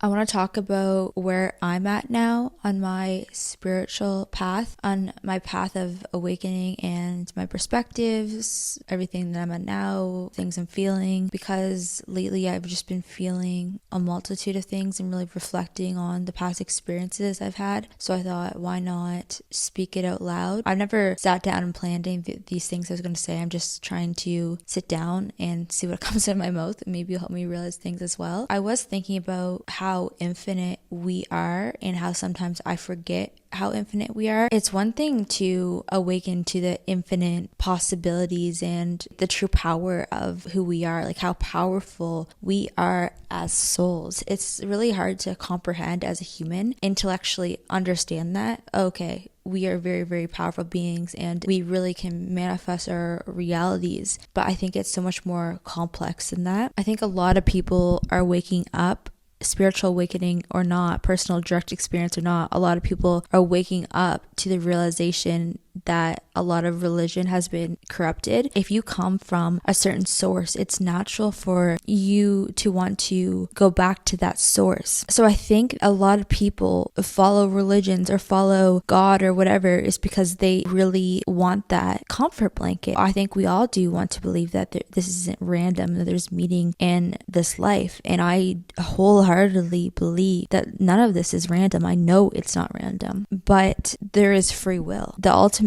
I want to talk about where I'm at now on my spiritual path, on my path of awakening and my perspectives, everything that I'm at now, things I'm feeling, because lately I've just been feeling a multitude of things and really reflecting on the past experiences I've had. So I thought, why not speak it out loud? I've never sat down and planned these things I was going to say. I'm just trying to sit down and see what comes out of my mouth, and maybe it'll help me realize things as well. I was thinking about how infinite we are and how sometimes I forget how infinite we are. It's one thing to awaken to the infinite possibilities and the true power of who we are, like how powerful we are as souls. It's really hard to comprehend as a human, intellectually understand that, okay, we are very, very powerful beings and we really can manifest our realities. But I think it's so much more complex than that. I think a lot of people are waking up, spiritual awakening or not, personal direct experience or not, a lot of people are waking up to the realization that a lot of religion has been corrupted. If you come from a certain source, it's natural for you to want to go back to that source. So I think a lot of people follow religions or follow God or whatever is because they really want that comfort blanket. I think we all do want to believe that this isn't random, that there's meaning in this life. And I wholeheartedly believe that none of this is random. I know it's not random, but there is free will. The ultimate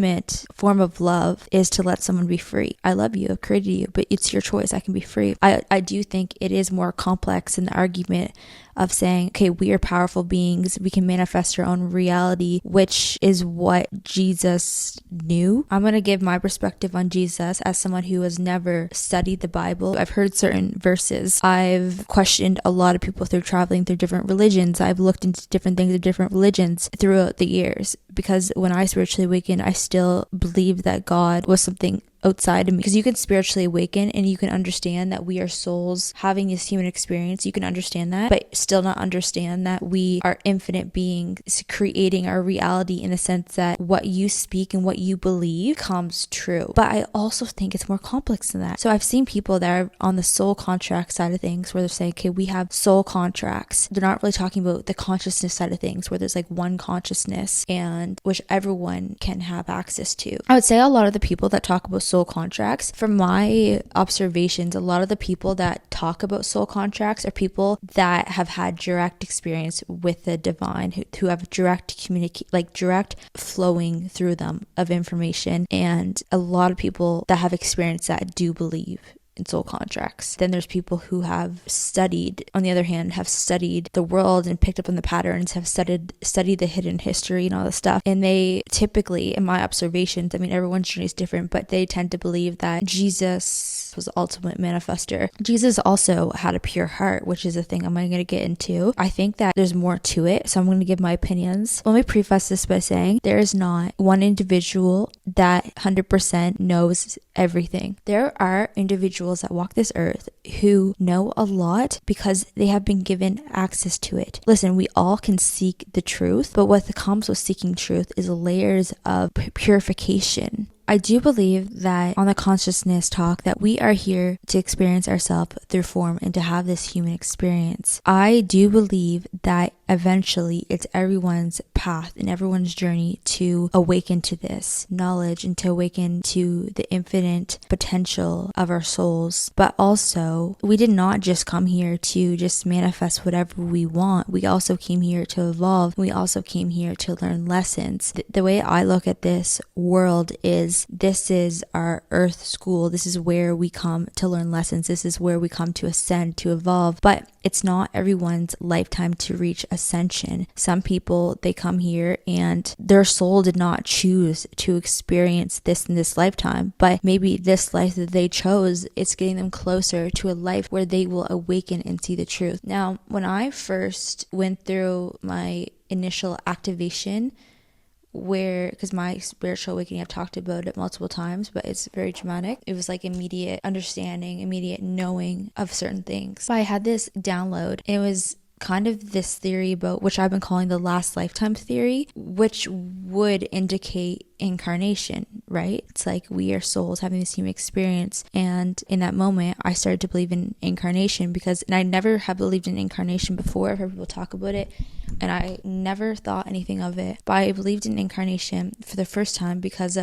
form of love is to let someone be free. I love you, I've created you, but it's your choice. I can be free. I do think it is more complex in the argument of saying, okay, we are powerful beings. We can manifest our own reality, which is what Jesus knew. I'm going to give my perspective on Jesus as someone who has never studied the Bible. I've heard certain verses. I've questioned a lot of people through traveling through different religions. I've looked into different things of different religions throughout the years, because when I spiritually awakened, I still believed that God was something outside of me, because you can spiritually awaken and you can understand that we are souls having this human experience. You can understand that, but still not understand that we are infinite beings creating our reality, in the sense that what you speak and what you believe comes true. But I also think it's more complex than that. So I've seen people that are on the soul contract side of things where they're saying, okay, we have soul contracts. They're not really talking about the consciousness side of things, where there's like one consciousness and which everyone can have access to. I would say a lot of the people that talk about soul contracts, from my observations, a lot of the people that talk about soul contracts are people that have had direct experience with the divine, who have direct direct flowing through them of information. And a lot of people that have experienced that do believe in soul contracts. Then there's people who have studied, on the other hand, have studied the world and picked up on the patterns, have studied the hidden history and all this stuff. And they typically, in my observations, I mean, everyone's journey is different, but they tend to believe that Jesus was the ultimate manifester. Jesus also had a pure heart, which is a thing I'm going to get into. I think that there's more to it, so I'm going to give my opinions. Let me preface this by saying there is not one individual that 100% knows everything. There are individuals that walk this earth who know a lot because they have been given access to it. Listen, we all can seek the truth, but what comes with seeking truth is layers of purification. I do believe that on the consciousness talk that we are here to experience ourselves through form and to have this human experience. I do believe that eventually it's everyone's path and everyone's journey to awaken to this knowledge and to awaken to the infinite potential of our souls. But also, we did not just come here to just manifest whatever we want. We also came here to evolve. We also came here to learn lessons. The way I look at this world is, this is our earth school. This is where we come to learn lessons. This is where we come to ascend, to evolve. But it's not everyone's lifetime to reach ascension. Some people, they come here and their soul did not choose to experience this in this lifetime, but maybe this life that they chose, it's getting them closer to a life where they will awaken and see the truth. Now, when I first went through my initial activation, because my spiritual awakening, I've talked about it multiple times, but it's very dramatic. It was like immediate understanding, immediate knowing of certain things. But I had this download. It was kind of this theory about, which I've been calling the last lifetime theory, which would indicate incarnation, right? It's like we are souls having this human experience. And in that moment, I started to believe in incarnation and I never have believed in incarnation before. I've heard people talk about it and I never thought anything of it. But I believed in incarnation for the first time because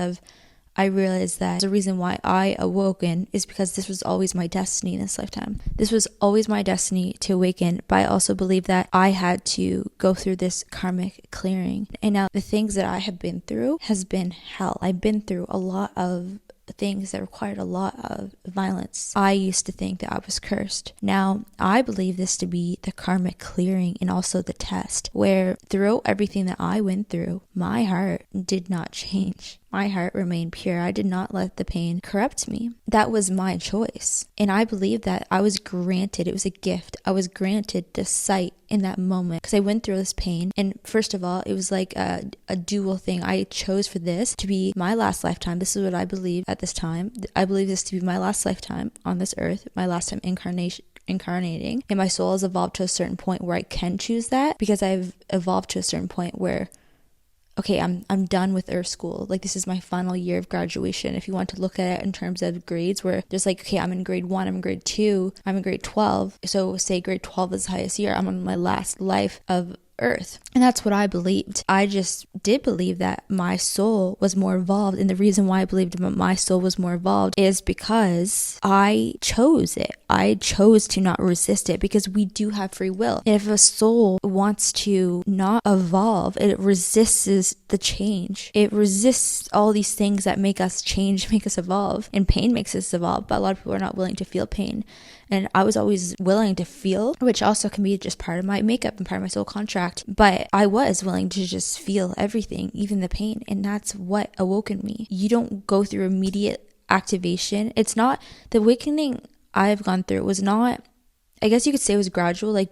I realized that the reason why I awoken is because this was always my destiny in this lifetime. This was always my destiny to awaken, but I also believe that I had to go through this karmic clearing. And now the things that I have been through has been hell. I've been through a lot of things that required a lot of violence. I used to think that I was cursed. Now, I believe this to be the karmic clearing and also the test, where throughout everything that I went through, my heart did not change. My heart remained pure. I did not let the pain corrupt me. That was my choice. And I believe that I was granted, it was a gift. I was granted this sight in that moment because I went through this pain. And first of all, it was like a dual thing. I chose for this to be my last lifetime. This is what I believe at this time. I believe this to be my last lifetime on this earth, my last time incarnating. And my soul has evolved to a certain point where I can choose that because I've evolved to a certain point where okay, I'm done with Earth School. Like, this is my final year of graduation. If you want to look at it in terms of grades, where there's like, okay, I'm in grade 1, I'm in grade 2, I'm in grade 12. So say grade 12 is the highest year. I'm on my last life of Earth. And that's what I believed. I just did believe that my soul was more evolved. And the reason why I believed that my soul was more evolved is because I chose it. I chose to not resist it because we do have free will. And if a soul wants to not evolve, it resists the change. It resists all these things that make us change, make us evolve. And pain makes us evolve. But a lot of people are not willing to feel pain. And I was always willing to feel, which also can be just part of my makeup and part of my soul contract. But I was willing to just feel everything, even the pain. And that's what awoken me. You don't go through immediate activation. It's not, the awakening I've gone through was not, I guess you could say it was gradual, like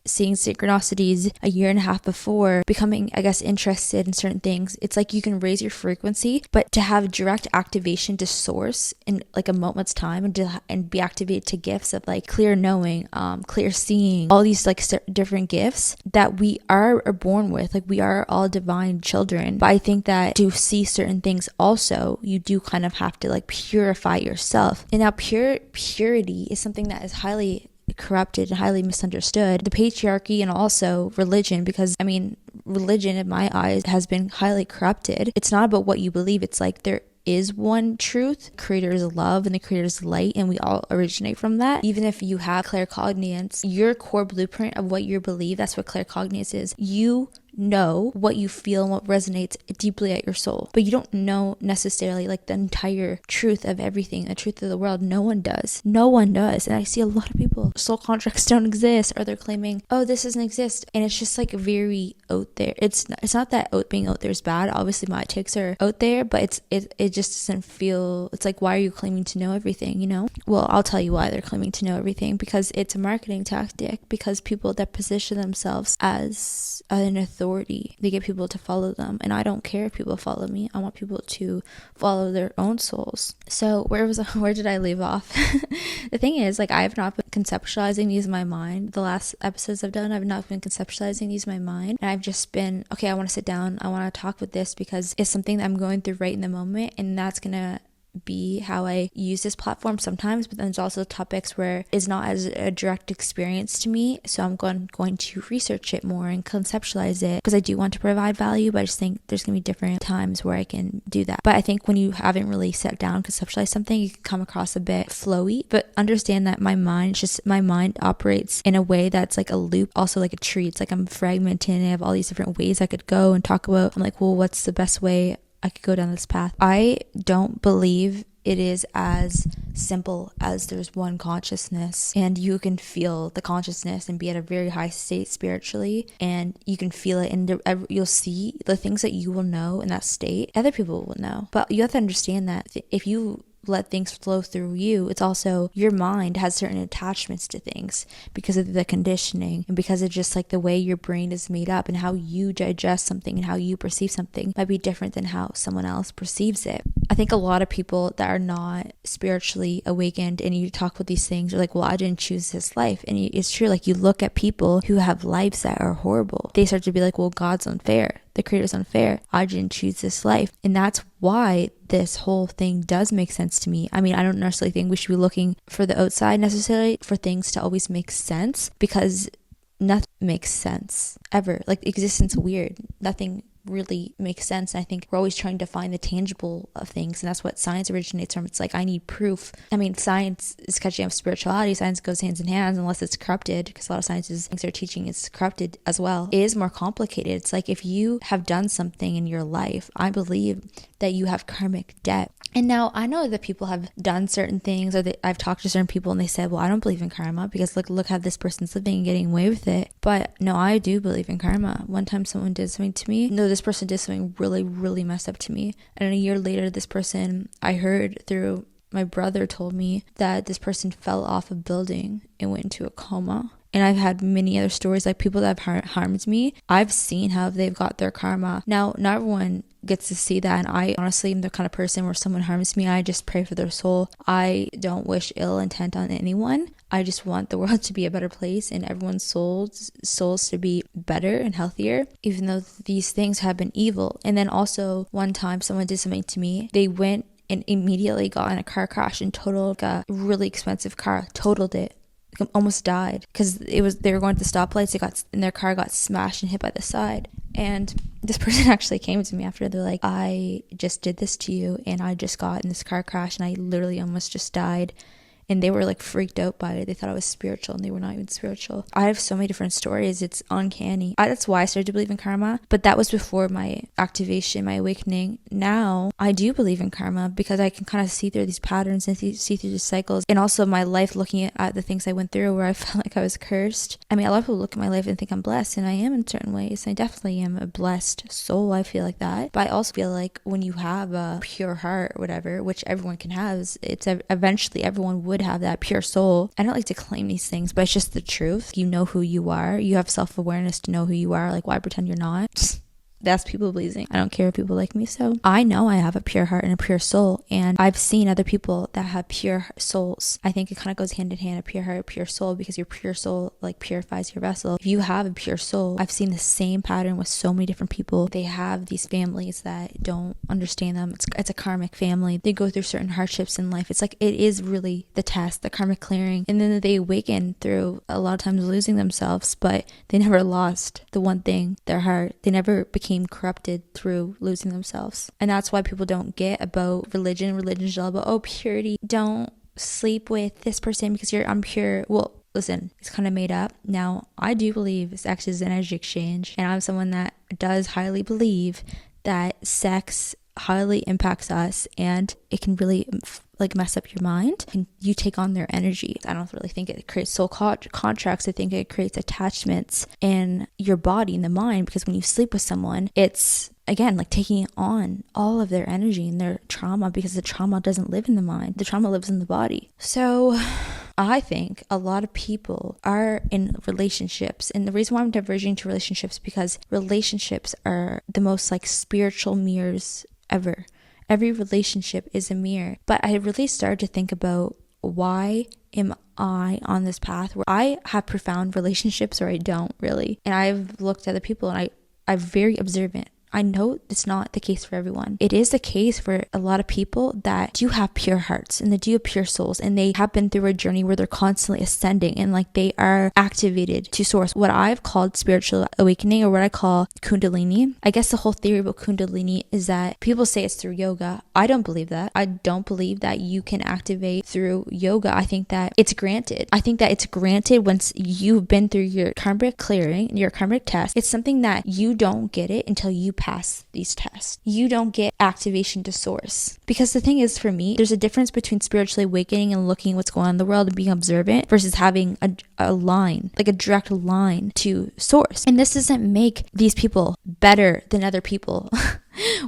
seeing synchronicities a year and a half before, becoming, I guess, interested in certain things. It's like you can raise your frequency, but to have direct activation to source in like a moment's time and be activated to gifts of like clear knowing, clear seeing, all these like different gifts that we are born with. Like, we are all divine children. But I think that to see certain things also, you do kind of have to like purify yourself. And now purity is something that is highly corrupted and highly misunderstood. The patriarchy and also religion, because I mean, religion in my eyes has been highly corrupted. It's not about what you believe. It's like there is one truth. Creator is love and the creator is light, and we all originate from that. Even if you have claircognizance, your core blueprint of what you believe, that's what claircognizance is. You know what you feel and what resonates deeply at your soul, but you don't know necessarily like the entire truth of everything, the truth of the world. No one does. And I see a lot of people, soul contracts don't exist, or they're claiming, oh, this doesn't exist, and it's just like very out there. It's not that being out there is bad. Obviously my takes are out there, but it just doesn't feel, it's like, why are you claiming to know everything, you know? Well, I'll tell you why they're claiming to know everything, because it's a marketing tactic, because people that position themselves as an authority, they get people to follow them. And I don't care if people follow me. I want people to follow their own souls. So where did I leave off? The thing is, like, I have not been conceptualizing these in my mind. The last episodes I've done, I've not been conceptualizing these in my mind. And I've just been, okay, I want to sit down. I want to talk with this because it's something that I'm going through right in the moment. And that's going to be how I use this platform sometimes, but then there's also topics where it's not as a direct experience to me, so I'm going to research it more and conceptualize it because I do want to provide value, but I just think there's going to be different times where I can do that. But I think when you haven't really sat down, conceptualize something, you can come across a bit flowy, but understand that my mind operates in a way that's like a loop, also like a tree. It's like I'm fragmented and I have all these different ways I could go and talk about. I'm like, well, what's the best way I could go down this path? I don't believe it is as simple as there's one consciousness and you can feel the consciousness and be at a very high state spiritually, and you can feel it, and you'll see the things that you will know in that state other people will know. But you have to understand that if you let things flow through you. It's also your mind has certain attachments to things because of the conditioning and because of just like the way your brain is made up, and how you digest something and how you perceive something might be different than how someone else perceives it. I think a lot of people that are not spiritually awakened, and you talk about these things, are like, well, I didn't choose this life. And it's true. Like, you look at people who have lives that are horrible, they start to be like, well, God's unfair, the creator's unfair, I didn't choose this life. And that's why this whole thing does make sense to me. I mean, I don't necessarily think we should be looking for the outside necessarily for things to always make sense, because nothing makes sense ever. Like, existence weird. Nothing really makes sense. And I think we're always trying to find the tangible of things, and that's what science originates from. It's like, I need proof. I mean, science is catching up with spirituality. Science goes hands in hand unless it's corrupted, because a lot of sciences things they're teaching is corrupted as well. It is more complicated. It's like, if you have done something in your life, I believe that you have karmic debt. And now I know that people have done certain things, or that I've talked to certain people and they said, well, I don't believe in karma because look how this person's living and getting away with it. But no, I do believe in karma. One time someone did something to me. No, this person did something really, really messed up to me. And a year later, this person, I heard through my brother, told me that this person fell off a building and went into a coma. And I've had many other stories, like people that have harmed me. I've seen how they've got their karma. Now, not everyone gets to see that, and I honestly am the kind of person where someone harms me, I just pray for their soul. I don't wish ill intent on anyone. I just want the world to be a better place and everyone's souls to be better and healthier, even though these things have been evil. And then also, one time someone did something to me. They went and immediately got in a car crash and totaled a really expensive car, totaled it. Almost died because they were going to the stoplights. Their car got smashed and hit by the side. And this person actually came to me after. They're like, I just did this to you, and I just got in this car crash and I literally almost just died. And they were like freaked out by it. They thought I was spiritual, and they were not even spiritual. I have so many different stories. It's uncanny. That's why I started to believe in karma. But that was before my activation, my awakening. Now I do believe in karma because I can kind of see through these patterns and see through these cycles. And also my life, looking at the things I went through where I felt like I was cursed. I mean, a lot of people look at my life and think I'm blessed, and I am in certain ways. I definitely am a blessed soul. I feel like that. But I also feel like when you have a pure heart or whatever, which everyone can have, it's eventually everyone would have that pure soul. I don't like to claim these things, but it's just the truth. You know who you are. You have self-awareness to know who you are. Like, why pretend you're not? That's people pleasing. I don't care if people like me. So I know I have a pure heart and a pure soul, and I've seen other people that have pure souls. I think it kind of goes hand in hand, a pure heart, a pure soul, because your pure soul like purifies your vessel. If you have a pure soul, I've seen the same pattern with so many different people. They have these families that don't understand them. It's a karmic family. They go through certain hardships in life. It's like, it is really the test, the karmic clearing, and then they awaken through a lot of times losing themselves, but they never lost the one thing, their heart. They never became corrupted through losing themselves. And that's why people don't get about religion. Religion is all about, oh, purity. Don't sleep with this person because you're impure. Well, listen, it's kind of made up. Now, I do believe sex is an energy exchange, and I'm someone that does highly believe that sex highly impacts us, and it can really like mess up your mind, and you take on their energy. I don't really think it creates soul contracts. I think it creates attachments in your body and the mind, because when you sleep with someone, it's again like taking on all of their energy and their trauma, because the trauma doesn't live in the mind, the trauma lives in the body. So I think a lot of people are in relationships, and the reason why I'm diverging to relationships, because relationships are the most like spiritual mirrors ever. Every relationship is a mirror. But I really started to think about, why am I on this path where I have profound relationships or I don't really? And I've looked at other people, and I'm very observant. I know it's not the case for everyone. It is the case for a lot of people that do have pure hearts and they do have pure souls, and they have been through a journey where they're constantly ascending and like they are activated to source. What I've called spiritual awakening, or what I call Kundalini. I guess the whole theory about Kundalini is that people say it's through yoga. I don't believe that. I don't believe that you can activate through yoga. I think that it's granted. I think that it's granted once you've been through your karmic clearing, your karmic test. It's something that you don't get it until you pass these tests. You don't get activation to source. Because the thing is, for me, there's a difference between spiritually awakening and looking what's going on in the world and being observant, versus having a line, like a direct line to source. And this doesn't make these people better than other people.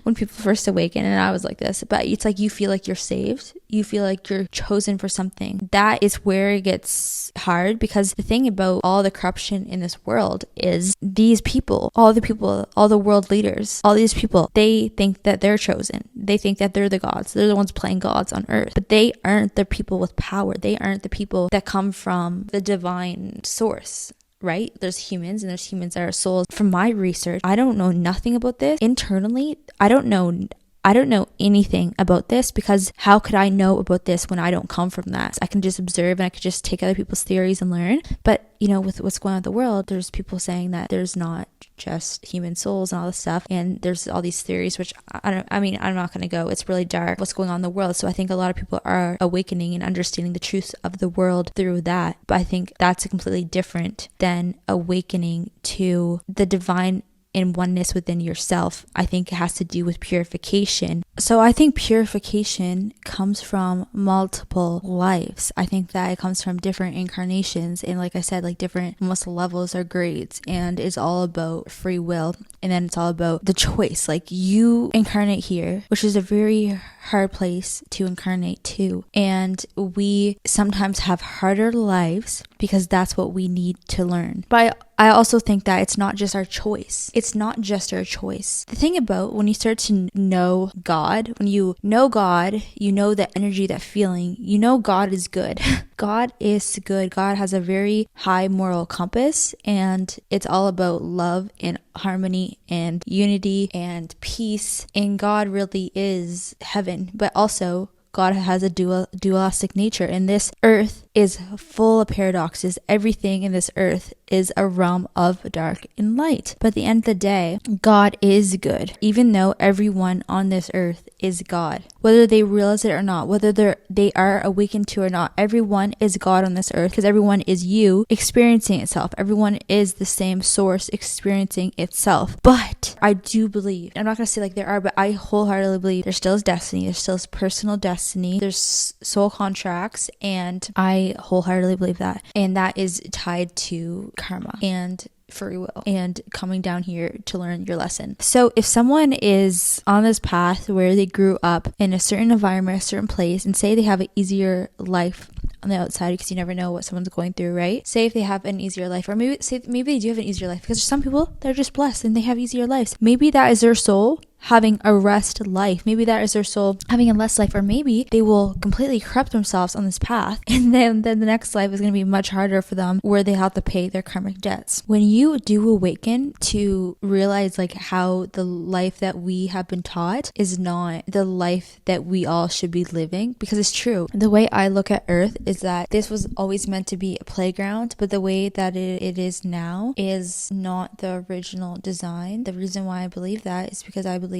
when people first awaken, and I was like this, but it's like you feel like you're saved, you feel like you're chosen for something. That is where it gets hard, because the thing about all the corruption in this world is these people, all the world leaders, all these people, they think that they're chosen. They think that they're the gods. They're the ones playing gods on earth, but they aren't the people with power. They aren't the people that come from the divine source. Right? There's humans, and there's humans that are souls. From my research, I don't know nothing about this. Internally, I don't know anything about this, because how could I know about this when I don't come from that? I can just observe, and I could just take other people's theories and learn. But, with what's going on in the world, there's people saying that there's not just human souls and all this stuff. And there's all these theories, which I'm not going to go. It's really dark what's going on in the world. So I think a lot of people are awakening and understanding the truth of the world through that. But I think that's completely different than awakening to the divine in oneness within yourself. I think it has to do with purification. So I think purification comes from multiple lives. I think that it comes from different incarnations, and like I said, like different almost levels or grades, and it's all about free will. And then it's all about the choice. Like, you incarnate here, which is a very hard place to incarnate to. And we sometimes have harder lives because that's what we need to learn. But I also think that it's not just our choice. It's not just our choice. The thing about when you start to know God, when you know God, you know that energy, that feeling, you know God is good. God is good. God has a very high moral compass, and it's all about love and harmony and unity and peace. And God really is heaven, but also God has a dualistic nature, and this earth is full of paradoxes. Everything in this earth is a realm of dark and light. But at the end of the day, God is good, even though everyone on this earth is God. Whether they realize it or not, whether they are awakened to or not, everyone is God on this earth, because everyone is you experiencing itself. Everyone is the same source experiencing itself. But I do believe, I'm not going to say like there are, but I wholeheartedly believe there still is destiny. There's still personal destiny. There's soul contracts, and I wholeheartedly believe that. And that is tied to karma and free will and coming down here to learn your lesson. So if someone is on this path where they grew up in a certain environment, a certain place, and say they have an easier life on the outside, because you never know what someone's going through, right? Say if they have an easier life, or maybe they do have an easier life, because there's some people that are just blessed and they have easier lives. Maybe that is their soul having a rest life. Maybe that is their soul having a less life, or maybe they will completely corrupt themselves on this path, and then the next life is going to be much harder for them, where they have to pay their karmic debts. When you do awaken to realize like how the life that we have been taught is not the life that we all should be living, because it's true. The way I look at Earth is that this was always meant to be a playground, but the way that it is now is not the original design. The reason why I believe that is because I believe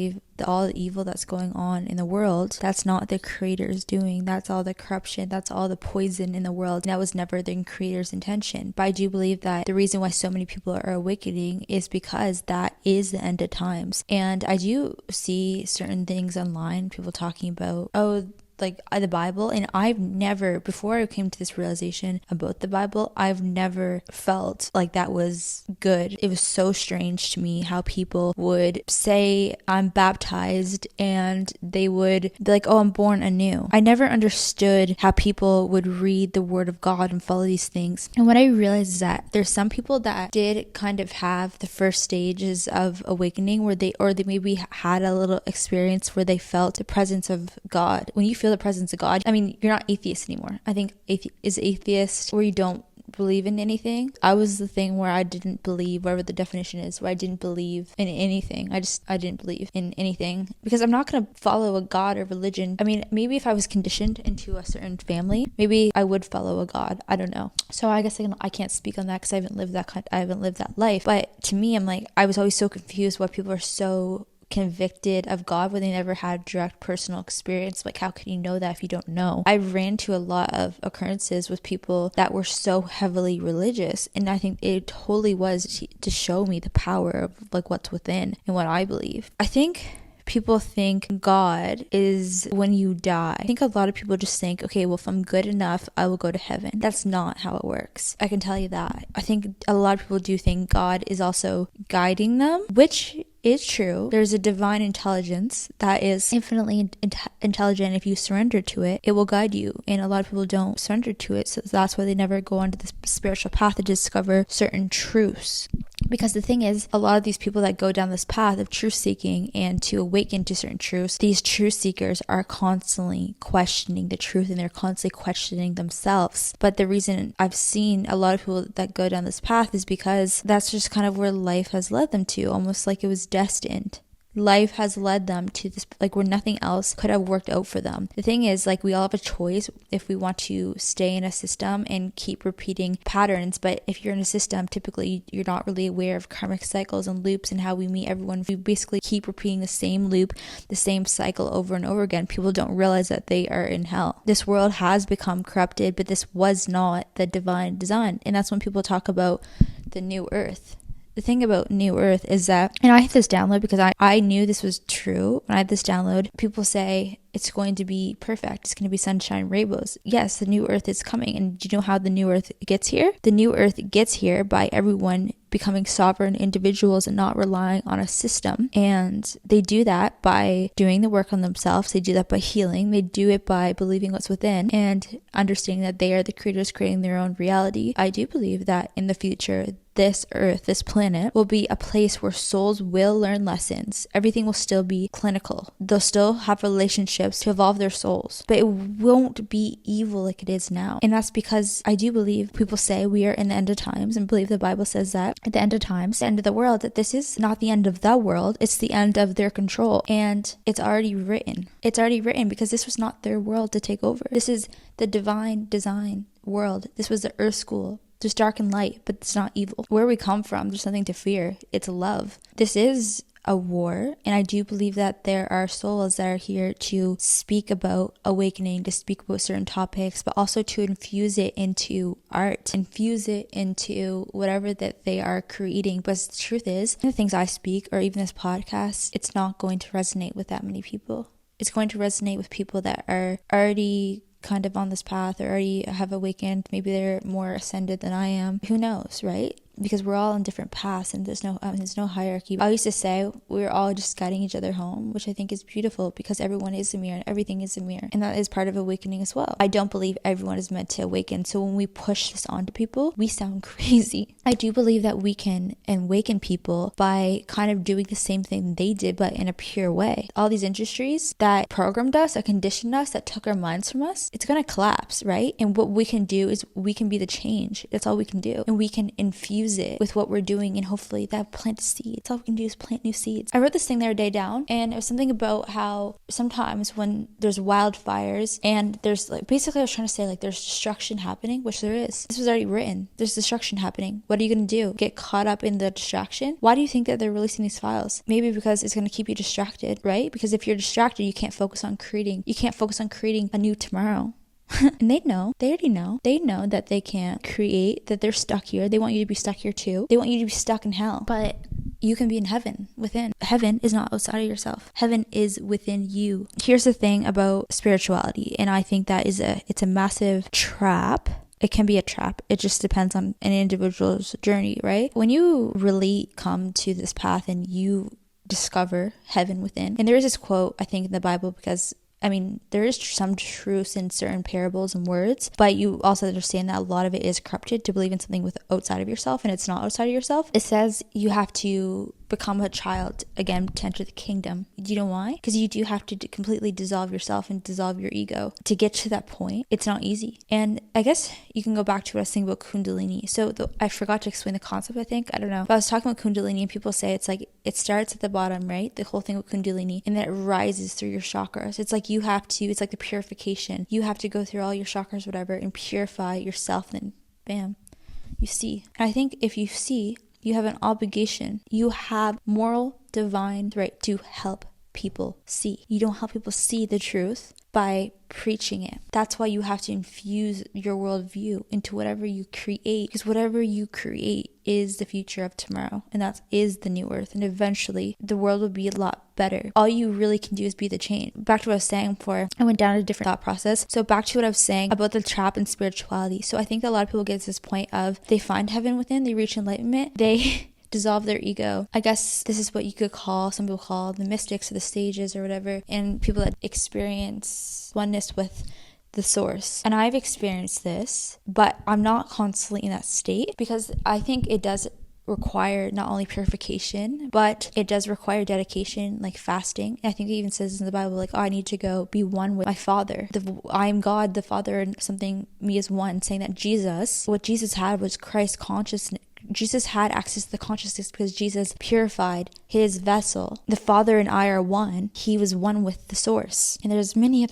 all the evil that's going on in the world, that's not the creator's doing. That's all the corruption, that's all the poison in the world. That was never the creator's intention. But I do believe that the reason why so many people are awakening is because that is the end of times. And I do see certain things online, people talking about, like the Bible, and I've never, before I came to this realization about the Bible, I've never felt like that was good. It was so strange to me how people would say I'm baptized, and they would be like, oh, I'm born anew. I never understood how people would read the word of God and follow these things. And what I realized is that there's some people that did kind of have the first stages of awakening, where they maybe had a little experience where they felt the presence of God. When you feel the presence of God, I mean, you're not atheist anymore. I think is atheist where you don't believe in anything. I was the thing where I didn't believe, whatever the definition is, where I didn't believe in anything. I didn't believe in anything, because I'm not going to follow a God or religion. I mean, maybe if I was conditioned into a certain family, maybe I would follow a God. I don't know. So I guess I can't speak on that, because I haven't lived that life. But to me, I'm like, I was always so confused why people are so convicted of God when they never had direct personal experience. Like, how can you know that if you don't know? I ran to a lot of occurrences with people that were so heavily religious, and I think it totally was to show me the power of like what's within and what I believe. I think people think God is when you die. I think a lot of people just think, okay, well, if I'm good enough, I will go to heaven. That's not how it works. I can tell you that. I think a lot of people do think God is also guiding them, which is true. There's a divine intelligence that is infinitely intelligent. If you surrender to it, it will guide you. And a lot of people don't surrender to it. So that's why they never go onto the spiritual path to discover certain truths. Because the thing is, a lot of these people that go down this path of truth seeking and to awaken to certain truths, these truth seekers are constantly questioning the truth, and they're constantly questioning themselves. But the reason I've seen a lot of people that go down this path is because that's just kind of where life has led them to, almost like it was destined. Life has led them to this, like, where nothing else could have worked out for them. The thing is, like, we all have a choice if we want to stay in a system and keep repeating patterns. But if you're in a system, typically you're not really aware of karmic cycles and loops and how we meet everyone. We basically keep repeating the same loop, the same cycle over and over again. People don't realize that they are in hell. This world has become corrupted, but this was not the divine design. And that's when people talk about the new earth. The thing about New Earth is that, and I had this download because I knew this was true. When I had this download, people say it's going to be perfect. It's going to be sunshine, rainbows. Yes, the New Earth is coming. And do you know how the New Earth gets here? The New Earth gets here by everyone becoming sovereign individuals and not relying on a system. And they do that by doing the work on themselves. They do that by healing. They do it by believing what's within and understanding that they are the creators creating their own reality. I do believe that in the future, this earth, this planet, will be a place where souls will learn lessons. Everything will still be clinical. They'll still have relationships to evolve their souls, but it won't be evil like it is now. And that's because I do believe people say we are in the end of times, and believe the Bible says that at the end of times, the end of the world, that this is not the end of the world, it's the end of their control. And it's already written. It's already written because this was not their world to take over. This is the divine design world. This was the earth school. There's dark and light, but it's not evil. Where we come from, there's nothing to fear. It's love. This is a war, and I do believe that there are souls that are here to speak about awakening, to speak about certain topics, but also to infuse it into art, infuse it into whatever that they are creating. But the truth is, the things I speak, or even this podcast, it's not going to resonate with that many people. It's going to resonate with people that are already kind of on this path or already have awakened. Maybe they're more ascended than I am. Who knows, right? Because we're all on different paths and there's no hierarchy. I used to say we're all just guiding each other home, which I think is beautiful because everyone is a mirror and everything is a mirror. And that is part of awakening as well. I don't believe everyone is meant to awaken. So when we push this onto people, we sound crazy. I do believe that we can awaken people by kind of doing the same thing they did, but in a pure way. All these industries that programmed us, that conditioned us, that took our minds from us, it's going to collapse, right? And what we can do is we can be the change. That's all we can do. And we can infuse it with what we're doing, and hopefully that plant seeds. All we can do is plant new seeds. I wrote this thing the other day down, and it was something about how sometimes when there's wildfires and there's like, basically I was trying to say like there's destruction happening, which there is. This was already written. There's destruction happening. What are you going to do? Get caught up in the distraction? Why do you think that they're releasing these files? Maybe because it's going to keep you distracted, right? Because if you're distracted, you can't focus on creating a new tomorrow. And they already know that they can't create, that they're stuck here. They want you to be stuck here too. They want you to be stuck in hell, but you can be in heaven within. Heaven is not outside of yourself. Heaven is within you. Here's the thing about spirituality, and I think that it's a massive trap. It can be a trap. It just depends on an individual's journey, right? When you really come to this path and you discover heaven within, and there is this quote, I think, in the Bible, because there is some truth in certain parables and words, but you also understand that a lot of it is corrupted to believe in something with outside of yourself, and it's not outside of yourself. It says you have to become a child again to enter the kingdom. Do you know why? Because you do have to completely dissolve yourself and dissolve your ego to get to that point. It's not easy. And I guess you can go back to what I was saying about Kundalini. So I forgot to explain the concept, I think. I don't know. But I was talking about Kundalini, and people say it's like it starts at the bottom, right? The whole thing with Kundalini, and then it rises through your chakras. It's like it's like the purification. You have to go through all your chakras, whatever, and purify yourself. Then, bam, you see. And I think if you see, you have an obligation. You have moral, divine right to help people see. You don't help people see the truth by preaching it. That's why you have to infuse your worldview into whatever you create, because whatever you create is the future of tomorrow, and that is the new earth, and eventually the world will be a lot better. All you really can do is be the change. Back to what I was saying before, I went down a different thought process. So back to what I was saying about the trap in spirituality. So I think that a lot of people get to this point of they find heaven within, they reach enlightenment, they dissolve their ego. I guess this is what you could call, some people call the mystics or the sages or whatever, and people that experience oneness with the source. And I've experienced this, but I'm not constantly in that state, because I think it does require not only purification, but it does require dedication, like fasting. I think it even says in the Bible, like, oh, I need to go be one with my Father. I am God, the Father, and something, me is one, saying that what Jesus had was Christ consciousness. Jesus had access to the consciousness because Jesus purified his vessel. The Father and I are one. He was one with the source. And there's many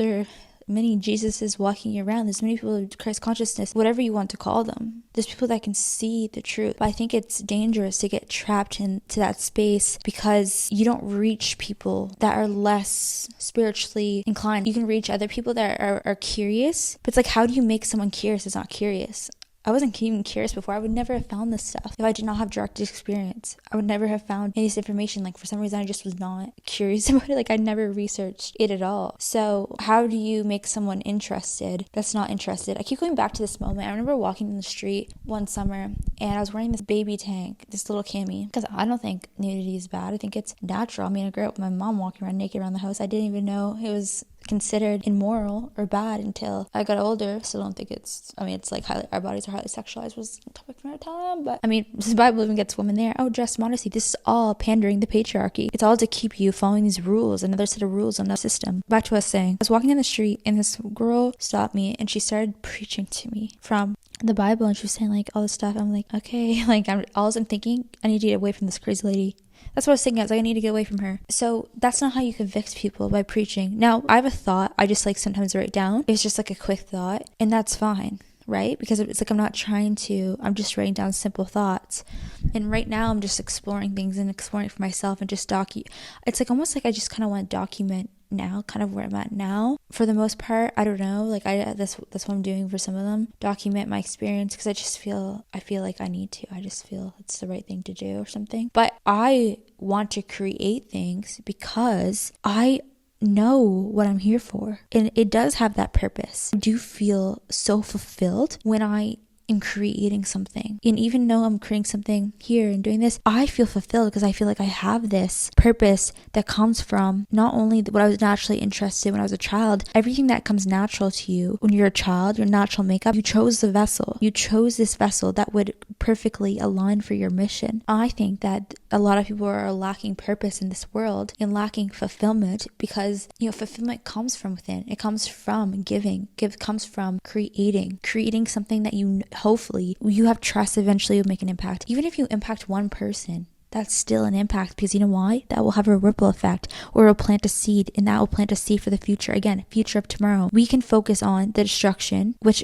Jesuses walking around. There's many people with Christ consciousness, whatever you want to call them. There's people that can see the truth. But I think it's dangerous to get trapped into that space, because you don't reach people that are less spiritually inclined. You can reach other people that are curious, but it's like, how do you make someone curious that's not curious? I wasn't even curious before. I would never have found this stuff if I did not have direct experience. I would never have found any of this information. Like, for some reason, I just was not curious about it. Like, I never researched it at all. So how do you make someone interested that's not interested? I keep going back to this moment. I remember walking in the street one summer, and I was wearing this baby tank, this little cami, because I don't think nudity is bad. I think it's natural. I mean, I grew up with my mom walking around naked around the house. I didn't even know it was considered immoral or bad until I got older. So I don't think it's like our bodies are highly sexualized was a topic from our time, but I mean, the Bible even gets women there. Oh, dress modesty. This is all pandering the patriarchy. It's all to keep you following these rules, another set of rules, another system. Back to us saying, I was walking in the street and this girl stopped me and she started preaching to me from the Bible, and she was saying like all this stuff. I'm like, okay, like I'm thinking, I need to get away from this crazy lady. That's what I was thinking. I was like, I need to get away from her. So that's not how you convict people, by preaching. Now, I have a thought I just like sometimes write down. It's just like a quick thought, and that's fine, right? Because it's like I'm just writing down simple thoughts. And right now I'm just exploring things and exploring for myself and just it's like almost like I just kind of want to document now, kind of where I'm at now. For the most part, I don't know, like that's what I'm doing for some of them, document my experience, because I feel like I need to. I just feel it's the right thing to do or something. But I want to create things because I know what I'm here for, and it does have that purpose. I do feel so fulfilled when I am creating something, and even though I'm creating something here and doing this, I feel fulfilled because I feel like I have this purpose that comes from not only what I was naturally interested in when I was a child, everything that comes natural to you when you're a child, your natural makeup. You chose the vessel. You chose this vessel that would perfectly align for your mission. I think that a lot of people are lacking purpose in this world and lacking fulfillment because, fulfillment comes from within. It comes from giving. Comes from creating something that hopefully you have trust eventually will make an impact. Even if you impact one person, that's still an impact, because you know why? That will have a ripple effect, or it will plant a seed, and that will plant a seed for the future. Again, future of tomorrow. We can focus on the destruction, which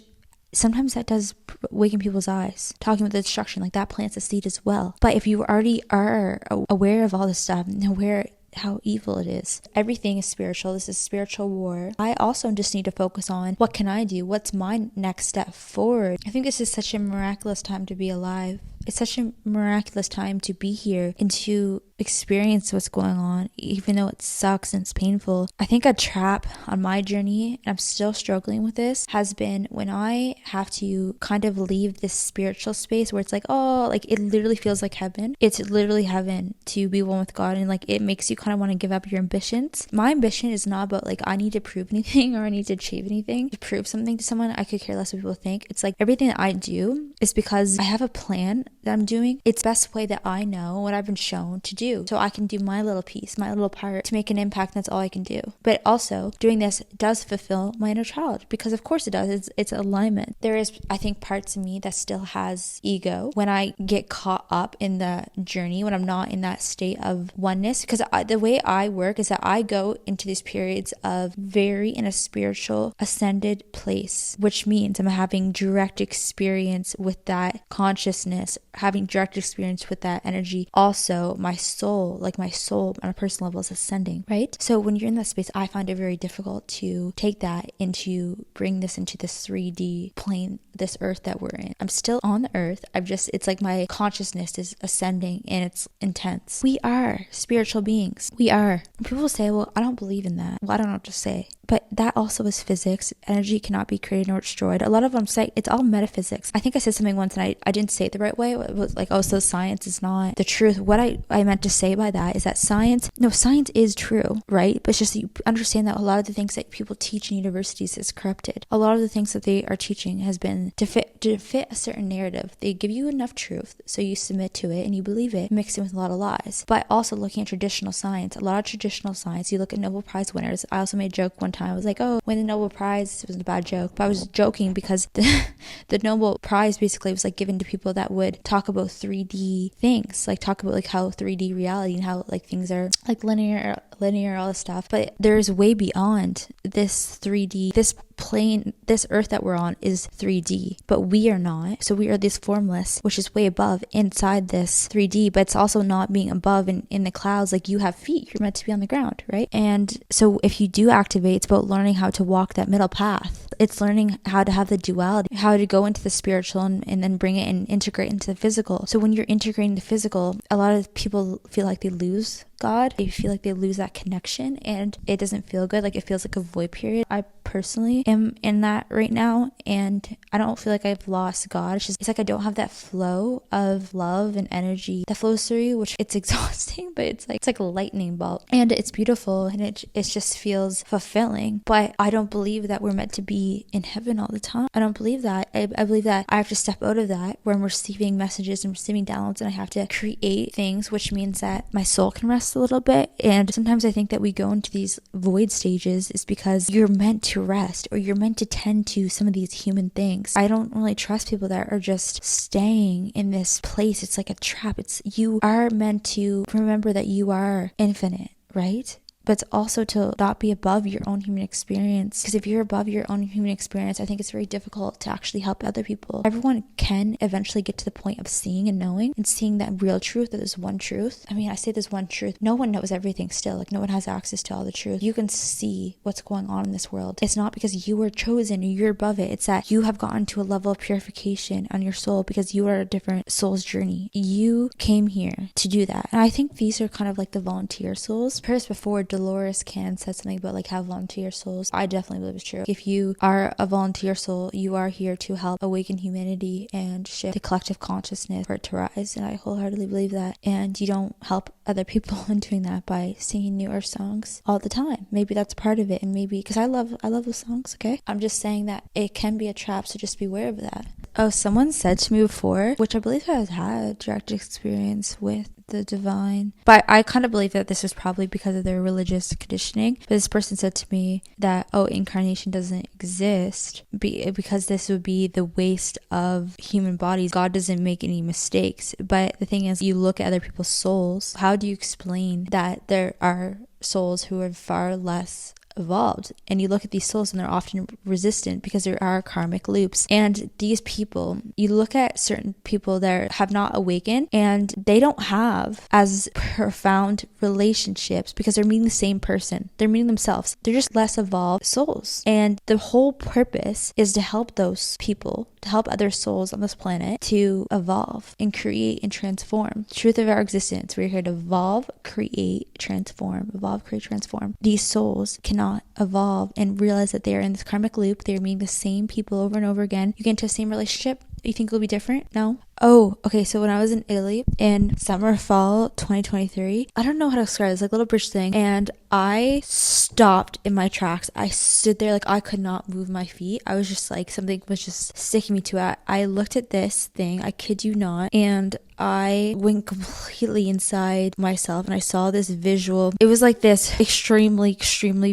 sometimes that does awaken people's eyes. Talking about the destruction, like that plants a seed as well. But if you already are aware of all this stuff and aware how evil it is, everything is spiritual. This is spiritual war. I also just need to focus on, what can I do? What's my next step forward? I think this is such a miraculous time to be alive. It's such a miraculous time to be here and to experience what's going on, even though it sucks and it's painful. I think a trap on my journey, and I'm still struggling with this, has been when I have to kind of leave this spiritual space where it's like, oh, like it literally feels like heaven. It's literally heaven to be one with God, and like it makes you kind of want to give up your ambitions. My ambition is not about like I need to prove anything or I need to achieve anything, to prove something to someone. I could care less what people think. It's like everything that I do is because I have a plan that I'm doing. It's the best way that I know, what I've been shown to do. So I can do my little piece, my little part to make an impact. That's all I can do. But also doing this does fulfill my inner child, because of course it does. It's alignment. There is, I think, parts of me that still has ego when I get caught up in the journey, when I'm not in that state of oneness. Because the way I work is that I go into these periods of very in a spiritual ascended place, which means I'm having direct experience with that consciousness, having direct experience with that energy. Also, my soul, like my soul on a personal level is ascending, right? So when you're in that space, I find it very difficult to take that into bring this into this 3D plane, this earth that we're in. I'm still on the earth. It's like my consciousness is ascending and it's intense. We are spiritual beings. We are. People say, well, I don't believe in that. Well, I don't know what to say. But that also is physics. Energy cannot be created nor destroyed. A lot of them say it's all metaphysics. I think I said something once and I didn't say it the right way. It was like, oh, so science is not the truth. What I meant to say by that is that science is true, right? But it's just that you understand that a lot of the things that people teach in universities is corrupted. A lot of the things that they are teaching has been to fit a certain narrative. They give you enough truth, so you submit to it and you believe it, mixed in with a lot of lies. But also looking at traditional science, a lot of traditional science, you look at Nobel Prize winners. I also made a joke one time. I was like, oh, win the Nobel Prize. It was a bad joke. But I was joking because the Nobel Prize basically was like given to people that would talk about 3D things, like talk about like how 3D reality and how like things are like linear, all this stuff. But there's way beyond this 3D, this plane, this earth that we're on is 3D, but we are not. So we are this formless, which is way above inside this 3D, but it's also not being above in the clouds. Like you have feet, you're meant to be on the ground, right? And so if you do activate, it's about learning how to walk that middle path. It's learning how to have the duality, how to go into the spiritual and then bring it and integrate into the physical. So when you're integrating the physical, a lot of people feel like they lose God. They feel like they lose that connection and it doesn't feel good. Like it feels like a void period. I personally am in that right now and I don't feel like I've lost God. It's like I don't have that flow of love and energy that flows through, which it's exhausting, but it's like a lightning bolt and it's beautiful and it just feels fulfilling. But I don't believe that we're meant to be in heaven all the time. I don't believe that. I believe that I have to step out of that where I'm receiving messages and receiving downloads and I have to create things, which means that my soul can rest a little bit. And sometimes I think that we go into these void stages is because you're meant to rest or you're meant to tend to some of these human things. I don't really trust people that are just staying in this place. It's like a trap. You are meant to remember that you are infinite, right? But it's also to not be above your own human experience. Because if you're above your own human experience, I think it's very difficult to actually help other people. Everyone can eventually get to the point of seeing and knowing and seeing that real truth, that there's one truth. I mean, I say there's one truth. No one knows everything still. Like no one has access to all the truth. You can see what's going on in this world. It's not because you were chosen or you're above it. It's that you have gotten to a level of purification on your soul because you are a different soul's journey. You came here to do that. And I think these are kind of like the volunteer souls. First, before Dolores Cannon said something about like how volunteer souls, I definitely believe it's true. If you are a volunteer soul, you are here to help awaken humanity and shift the collective consciousness for it to rise. And I wholeheartedly believe that. And you don't help other people in doing that by singing New Earth songs all the time. Maybe that's part of it. And maybe because I love those songs, okay? I'm just saying that it can be a trap, so just beware of that. Oh, someone said to me before, which I believe I've had direct experience with the divine, but I kind of believe that this is probably because of their religious conditioning. But this person said to me that, oh, incarnation doesn't exist because this would be the waste of human bodies. God doesn't make any mistakes. But the thing is, you look at other people's souls. How do you explain that there are souls who are far less evolved? And you look at these souls and they're often resistant because there are karmic loops. And these people, you look at certain people that have not awakened and they don't have as profound relationships because they're meeting the same person. They're meeting themselves. They're just less evolved souls. And the whole purpose is to help those people, to help other souls on this planet to evolve and create and transform. The truth of our existence, we're here to evolve, create, transform. Evolve, create, transform. These souls cannot evolve and realize that they are in this karmic loop. They're meeting the same people over and over again. You get into the same relationship. You think it'll be different? No? Oh, okay. So when I was in Italy in summer, fall 2023, I don't know how to describe it. It's like a little bridge thing. And I stopped in my tracks. I stood there like I could not move my feet. I was just like, something was just sticking me to it. I looked at this thing, I kid you not, and I went completely inside myself and I saw this visual. It was like this extremely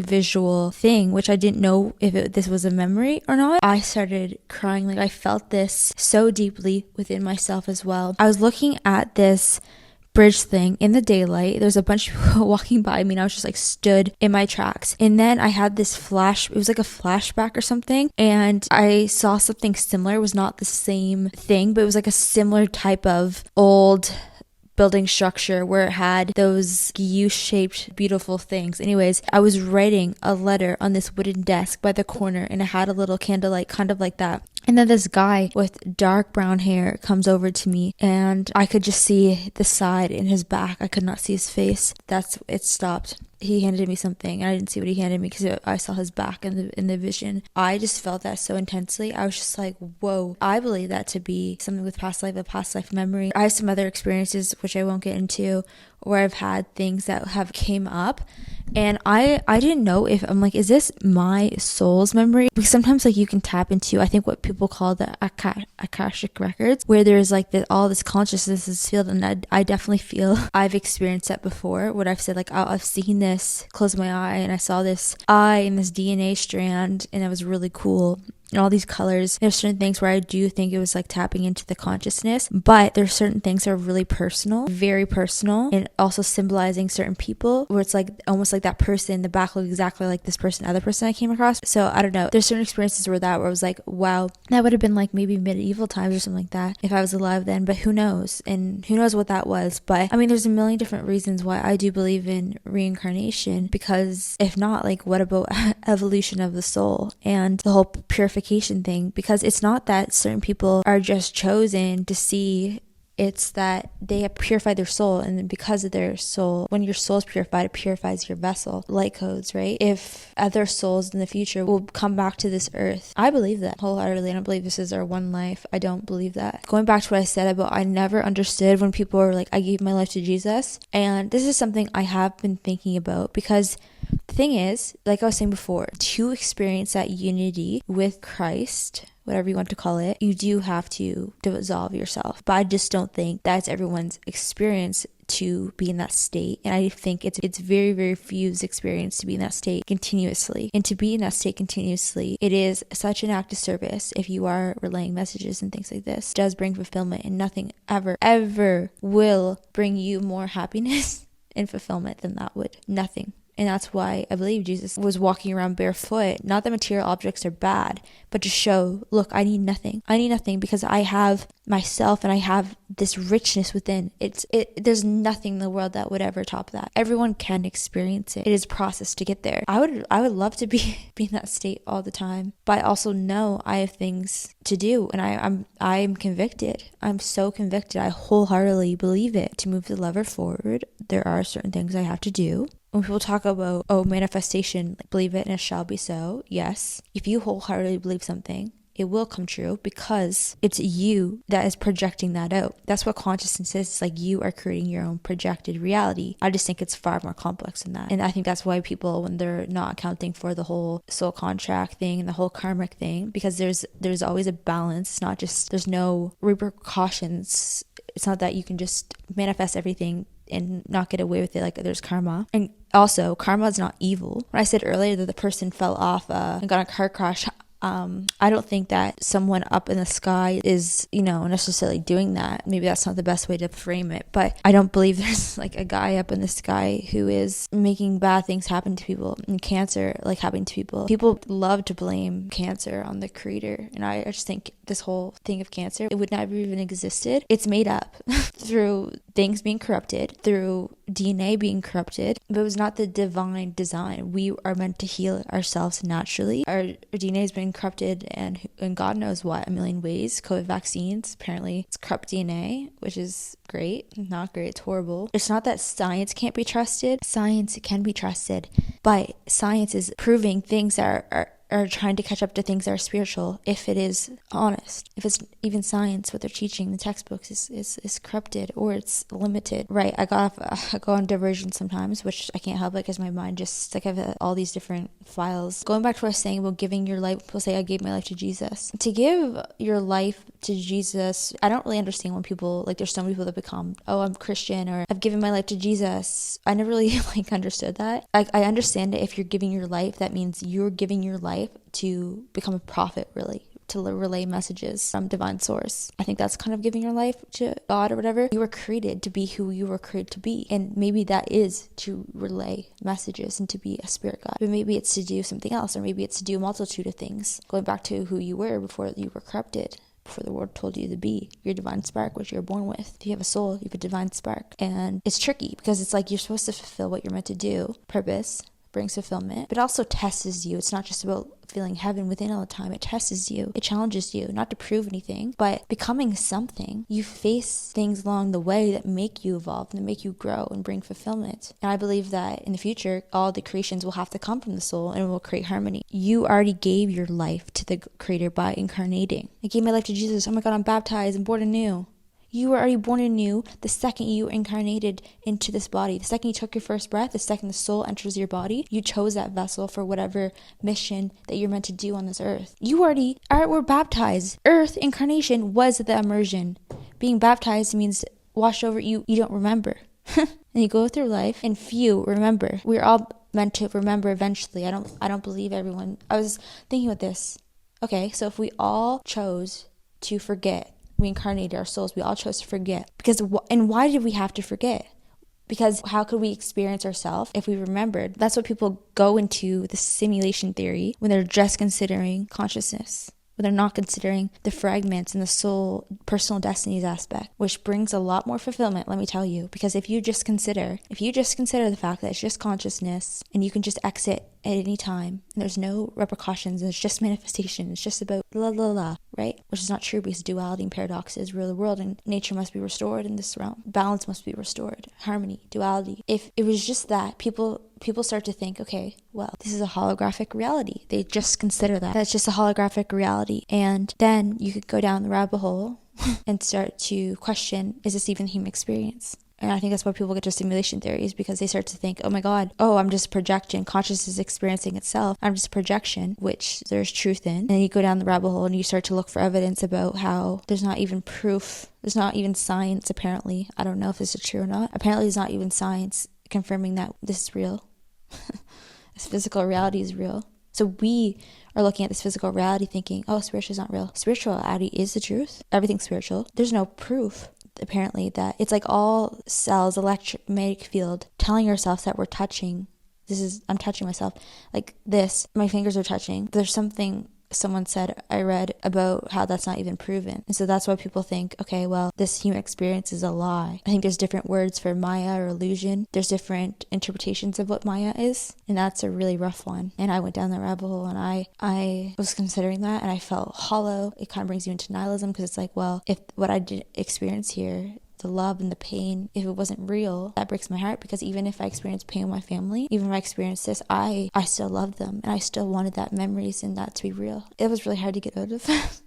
visual thing, which I didn't know if this was a memory or not. I started crying. Like I felt this so deeply within myself as well. I was looking at this bridge thing in the daylight. There's a bunch of people walking by me and I was just like stood in my tracks. And then I had this flash, it was like a flashback or something, and I saw something similar. It was not the same thing, but it was like a similar type of old building structure where it had those U-shaped beautiful things. Anyways, I was writing a letter on this wooden desk by the corner, and it had a little candlelight kind of like that. And then this guy with dark brown hair comes over to me, and I could just see the side in his back. I could not see his face. It stopped. He handed me something, and I didn't see what he handed me because I saw his back in the vision. I just felt that so intensely. I was just like, whoa. I believe that to be something with a past life memory. I have some other experiences, which I won't get into, where I've had things that have came up, and I didn't know if I'm like, is this my soul's memory? Because sometimes like you can tap into, I think, what people call the Akashic records, where there's like all this consciousness is field, and I definitely feel I've experienced that before. What I've said, like, oh, I've seen this, close my eye, and I saw this eye and this DNA strand, and it was really cool. And all these colors. There's certain things where I do think it was like tapping into the consciousness, but there's certain things that are really personal, very personal, and also symbolizing certain people, where it's like almost like that person in the back looked exactly like this other person I came across. So I don't know. There's certain experiences where I was like, wow, that would have been like maybe medieval times or something like that if I was alive then, but who knows? And who knows what that was? But I mean, there's a million different reasons why I do believe in reincarnation, because if not, like, what about evolution of the soul and the whole purification thing? Because it's not that certain people are just chosen to see, it's that they have purified their soul, and because of their soul, when your soul is purified, it purifies your vessel. Light codes, right? If other souls in the future will come back to this earth, I believe that wholeheartedly. I don't believe this is our one life. I don't believe that. Going back to what I said about, I never understood when people were like, I gave my life to Jesus, and this is something I have been thinking about, because the thing is, like I was saying before, to experience that unity with Christ, whatever you want to call it, you do have to dissolve yourself. But I just don't think that's everyone's experience to be in that state. And I think it's very, very few's experience to be in that state continuously. And to be in that state continuously, it is such an act of service. If you are relaying messages and things like this, it does bring fulfillment, and nothing ever will bring you more happiness and fulfillment than that would. Nothing. And that's why I believe Jesus was walking around barefoot. Not that material objects are bad, but to show, look, I need nothing. I need nothing because I have myself, and I have this richness within. There's nothing in the world that would ever top that. Everyone can experience it. It is a process to get there. I would love to be in that state all the time, but I also know I have things to do, and I'm convicted. I'm so convicted. I wholeheartedly believe it. To move the lever forward, there are certain things I have to do. When people talk about, manifestation, believe it and it shall be so. Yes. If you wholeheartedly believe something, it will come true, because it's you that is projecting that out. That's what consciousness is. It's like you are creating your own projected reality. I just think it's far more complex than that. And I think that's why people, when they're not accounting for the whole soul contract thing and the whole karmic thing, because there's always a balance. It's not just, there's no repercussions. It's not that you can just manifest everything and not get away with it. Like, there's karma. And also, karma is not evil. When I said earlier that the person fell off and got in a car crash, I don't think that someone up in the sky is, necessarily doing that. Maybe that's not the best way to frame it, but I don't believe there's like a guy up in the sky who is making bad things happen to people, and cancer like happening to people. People love to blame cancer on the creator, and I just think this whole thing of cancer, it would never even existed. It's made up through things being corrupted, through DNA being corrupted, but it was not the divine design. We are meant to heal ourselves naturally. Our DNA has been corrupted and God knows what, a million ways. COVID vaccines, apparently it's corrupt DNA, which is great. Not great, it's horrible. It's not that science can't be trusted. Science can be trusted, but science is proving things that are trying to catch up to things that are spiritual, if it is honest. If it's even science, what they're teaching in the textbooks is corrupted, or it's limited. Right, I go on diversion sometimes, which I can't help it because my mind just, like, I have all these different files. Going back to what I was saying about giving your life, people say I gave my life to Jesus. To give your life to Jesus, I don't really understand when people, like, there's some people that become, I'm Christian, or I've given my life to Jesus. I never really understood that. I understand it. If you're giving your life, that means you're giving your life to become a prophet, really, to relay messages from divine source. I think that's kind of giving your life to God or whatever. You were created to be who you were created to be, and maybe that is to relay messages and to be a spirit guide, but maybe it's to do something else, or maybe it's to do a multitude of things, going back to who you were before you were corrupted. before the world told you to be. Your divine spark, which you're born with. If you have a soul, you have a divine spark. And it's tricky because it's like you're supposed to fulfill what you're meant to do. Purpose brings fulfillment, but also tests you. It's not just about feeling heaven within all the time. It tests you. It challenges you, not to prove anything, but becoming something. You face things along the way that make you evolve and that make you grow and bring fulfillment. And I believe that in the future, all the creations will have to come from the soul and it will create harmony. You already gave your life to the Creator by incarnating. I gave my life to Jesus. Oh my God, I'm baptized and born anew. You were already born anew the second you incarnated into this body. The second you took your first breath, the second the soul enters your body, you chose that vessel for whatever mission that you're meant to do on this earth. You already were baptized. Earth incarnation was the immersion. Being baptized means washed over, you don't remember. And you go through life and few remember. We're all meant to remember eventually. I don't believe everyone. I was thinking about this. Okay, so if we all chose to forget, we incarnated our souls, we all chose to forget. And why did we have to forget? Because how could we experience ourselves if we remembered? That's what people go into the simulation theory when they're just considering consciousness, when they're not considering the fragments and the soul personal destinies aspect, which brings a lot more fulfillment, let me tell you. Because if you just consider the fact that it's just consciousness and you can just exit at any time and there's no repercussions and it's just manifestation, it's just about la la la, right? Which is not true because duality and paradoxes rule the world and nature must be restored in this realm. Balance must be restored. Harmony, duality. If it was just that, people start to think, okay, well, this is a holographic reality. They just consider that's just a holographic reality. And then you could go down the rabbit hole and start to question, is this even human experience? And I think that's why people get to simulation theories, because they start to think, oh my God, I'm just a projection. Consciousness is experiencing itself. I'm just a projection, which there's truth in. And you go down the rabbit hole and you start to look for evidence about how there's not even proof. There's not even science, apparently. I don't know if this is true or not. Apparently there's not even science confirming that this is real. This physical reality is real. So we are looking at this physical reality thinking, spiritual is not real. Spirituality is the truth. Everything's spiritual. There's no proof, apparently, that it's like all cells, electromagnetic field, telling ourselves that we're touching. I'm touching myself. Like this, my fingers are touching. There's something someone said, I read, about how that's not even proven. And so that's why people think, okay, well, this human experience is a lie. I think there's different words for Maya or illusion. There's different interpretations of what Maya is. And that's a really rough one. And I went down that rabbit hole and I was considering that and I felt hollow. It kind of brings you into nihilism because it's like, well, if what I did experience here, the love and the pain, if it wasn't real, that breaks my heart, because even if I experienced pain with my family, even if I experienced this, I still loved them and I still wanted that memories and that to be real. It was really hard to get out of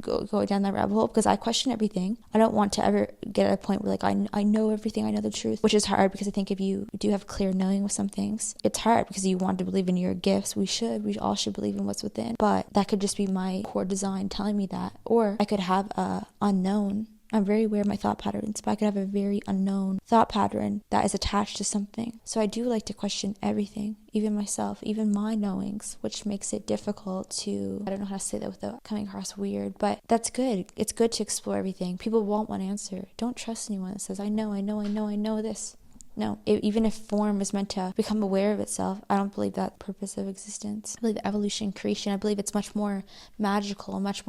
go down that rabbit hole because I question everything. I don't want to ever get at a point where like I know everything, I know the truth, which is hard because I think if you do have clear knowing with some things, it's hard because you want to believe in your gifts. We all should believe in what's within, but that could just be my core design telling me that. Or I could have a unknown. I'm very aware of my thought patterns, but I could have a very unknown thought pattern that is attached to something. So I do like to question everything, even myself, even my knowings, which makes it difficult to, I don't know how to say that without coming across weird, but that's good. It's good to explore everything. People want one answer. Don't trust anyone that says, I know this. No, even if form is meant to become aware of itself, I don't believe that purpose of existence. I believe evolution, creation, I believe it's much more magical, much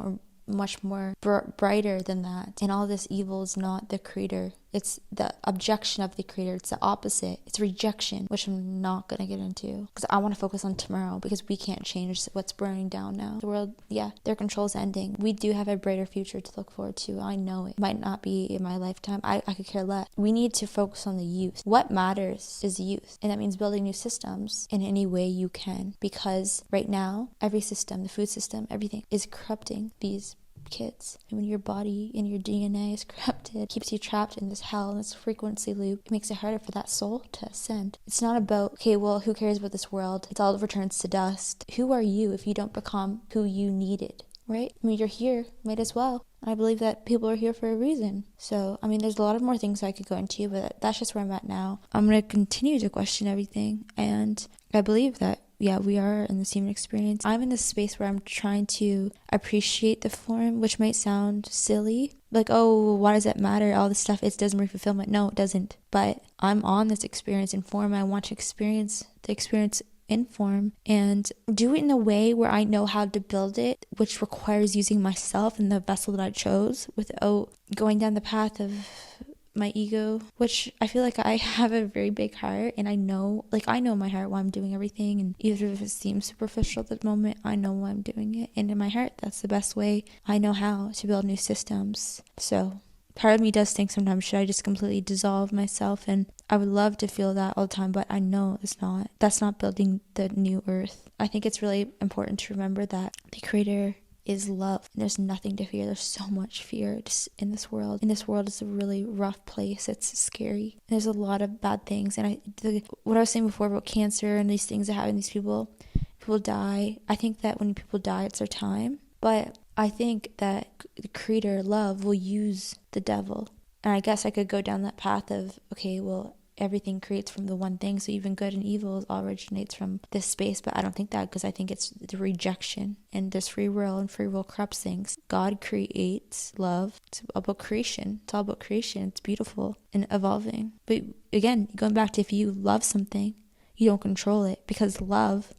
more brighter than that. And all this evil is not the creator. It's the objection of the creator. It's the opposite. It's rejection, which I'm not going to get into because I want to focus on tomorrow, because we can't change what's burning down now. The world, their control's ending. We do have a brighter future to look forward to. I know it might not be in my lifetime. I could care less. We need to focus on the youth. What matters is youth. And that means building new systems in any way you can, because right now, every system, the food system, everything is corrupting these kids. And when your body and your DNA is corrupted, it keeps you trapped in this hell and this frequency loop. It makes it harder for that soul to ascend. It's not about, okay, well, who cares about this world? It all returns to dust. Who are you if you don't become who you needed, right? I mean, you're here, might as well. I believe that people are here for a reason. So, I mean, there's a lot of more things I could go into, but that's just where I'm at now. I'm going to continue to question everything, and I believe that we are in this human experience. I'm in this space where I'm trying to appreciate the form, which might sound silly. Like, oh, why does that matter? All this stuff, it doesn't bring fulfillment. No, it doesn't. But I'm on this experience in form. I want to experience the experience in form, and do it in a way where I know how to build it, which requires using myself and the vessel that I chose without going down the path of my ego, which I feel like I have a very big heart, and I know in my heart why I'm doing everything, and even if it seems superficial at the moment, I know why I'm doing it, and in my heart that's the best way I know how to build new systems. So part of me does think sometimes, should I just completely dissolve myself? And I would love to feel that all the time, but I know that's not building the new earth. I think it's really important to remember that the creator is love. And there's nothing to fear. There's so much fear just in this world. And this world is a really rough place. It's scary. There's a lot of bad things. And what I was saying before about cancer and these things that happen, these people die. I think that when people die, it's their time. But I think that the creator, love, will use the devil. And I guess I could go down that path of, okay, well, everything creates from the one thing, so even good and evil all originates from this space. But I don't think that, because I think it's the rejection, and there's free will, and free will corrupts things. God creates love. It's about creation. It's all about creation. It's beautiful and evolving. But again, going back to, if you love something, you don't control it, because love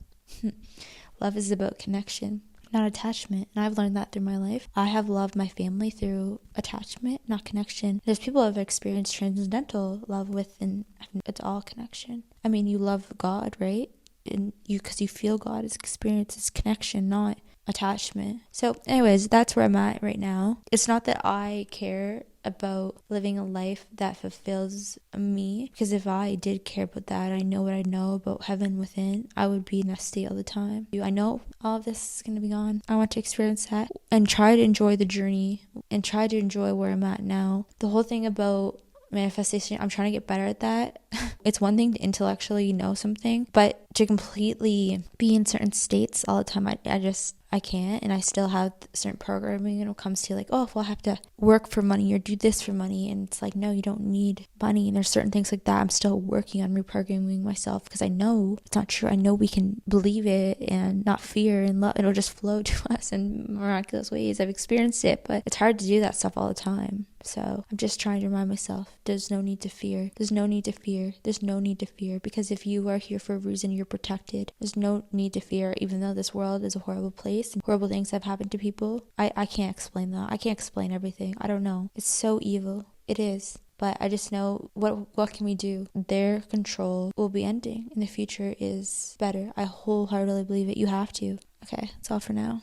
is about connection, not attachment. And I've learned that through my life. I have loved my family through attachment, not connection. There's people who have experienced transcendental love and it's all connection. I mean, you love God, right? And because you feel God, it's experience, it's connection, not attachment. So anyways, that's where I'm at right now. It's not that I care about living a life that fulfills me, because if I did care about that, I know what I know about heaven within, I would be in that state all the time. I know all of this is going to be gone. I want to experience that and try to enjoy the journey and try to enjoy where I'm at now. The whole thing about manifestation, I'm trying to get better at that. It's one thing to intellectually know something, but to completely be in certain states all the time, I can't. And I still have certain programming when it comes to like, oh, well, I have to work for money or do this for money. And it's like, no, you don't need money. And there's certain things like that I'm still working on reprogramming myself, because I know it's not true. I know we can believe it and not fear and love. It'll just flow to us in miraculous ways. I've experienced it, but it's hard to do that stuff all the time. So I'm just trying to remind myself, there's no need to fear. There's no need to fear. There's no need to fear, because if you are here for a reason, you're protected. There's no need to fear, even though this world is a horrible place and horrible things have happened to people. I can't explain that. I can't explain everything. I don't know. It's so evil. It is. But I just know, what can we do? Their control will be ending and the future is better. I wholeheartedly believe it. You have to. Okay, that's all for now.